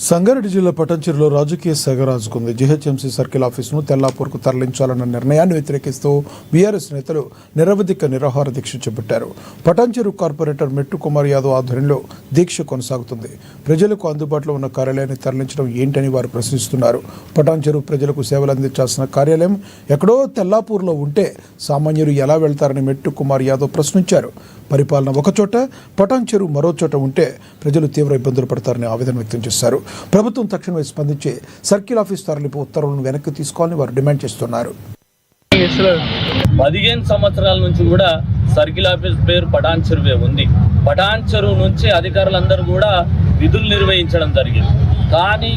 సంగారెడ్డి జిల్లా పటాన్చెరులో రాజకీయ సెగ రాజుకుంది. GHMC circle ఆఫీసును తెల్లాపూర్కు తరలించాలన్న నిర్ణయాన్ని వ్యతిరేకిస్తూ బీఆర్ఎస్ నేతలు నిరవధిక నిరాహార దీక్ష చేపట్టారు. పటాన్చెరు కార్పొరేటర్ మెట్టు కుమార్ యాదవ్ ఆధ్వర్యంలో దీక్ష కొనసాగుతుంది. ప్రజలకు అందుబాటులో ఉన్న కార్యాలయాన్ని తరలించడం ఏంటని వారు ప్రశ్నిస్తున్నారు. పటాన్చెరు ప్రజలకు సేవలు అందించాల్సిన కార్యాలయం ఎక్కడో తెల్లాపూర్లో ఉంటే సామాన్యులు ఎలా వెళ్తారని మెట్టు కుమార్ యాదవ్ ప్రశ్నించారు. పరిపాలన ఒకచోట, పటాన్చెరు మరో చోట ఉంటే ప్రజలు తీవ్ర ఇబ్బందులు పడతారని ఆవేదన వ్యక్తం చేశారు. ప్రభుత్వం తక్షణమే స్పందించి సర్కిల్ ఆఫీస్ తరలింపు ఉత్తర్వులను వెనక్కి తీసుకోవాలని వారు డిమాండ్ చేస్తున్నారు. 15 సంవత్సరాల నుంచి కూడా సర్కిల్ ఆఫీస్ పేరు పటాన్చెరువే ఉంది. పటాన్చెరు నుంచి అధికారులందరూ కూడా విధులు నిర్వహించడం జరిగింది. కానీ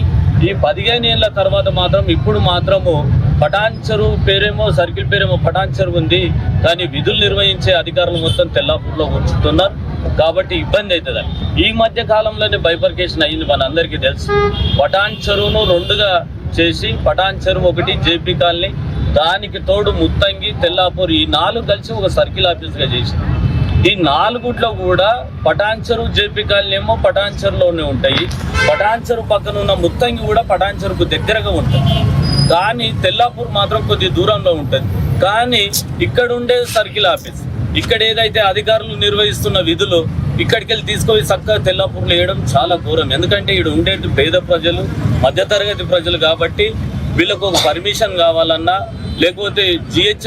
ఈ 15 ఏళ్ల తర్వాత మాత్రం ఇప్పుడు మాత్రము పటాన్చెరు పేరేమో సర్కిల్ పేరేమో పటాన్చెరు ఉంది, కానీ విధులు నిర్వహించే అధికారులు మొత్తం తెల్లాపూర్లో ఉంచుతున్నారు. కాబట్టి ఇబ్బంది అవుతుంది. ఈ మధ్య కాలంలోనే బైఫర్కేషన్ అయ్యింది, మనందరికీ తెలుసు. పటాన్చెరును 2గా చేసి పటాన్చెరు ఒకటి, జేపీ కాలనీ, దానికి తోడు ముత్తంగి, తెల్లాపూర్ ఈ 4 కలిసి ఒక సర్కిల్ ఆఫీస్గా చేసింది. ఈ 4 కూడా పటాన్చెరు, జేపీ కాలనీ ఏమో పటాన్చెరులోనే ఉంటాయి. పటాన్చెరు పక్కన ఉన్న ముత్తంగి కూడా పటాన్చెరుకు దగ్గరగా ఉంటుంది. కానీ తెల్లాపూర్ మాత్రం కొద్ది దూరంలో ఉంటుంది. కానీ ఇక్కడ ఉండే సర్కిల్ ఆఫీస్, ఇక్కడ ఏదైతే అధికారులు నిర్వహిస్తున్న విధులు ఇక్కడికి వెళ్ళి తీసుకొని చక్కగా తెల్లాపూర్లో వేయడం చాలా ఘోరం. ఎందుకంటే ఇక్కడ ఉండేది పేద ప్రజలు, మధ్యతరగతి ప్రజలు కాబట్టి వీళ్ళకు ఒక పర్మిషన్ కావాలన్నా లేకపోతే GH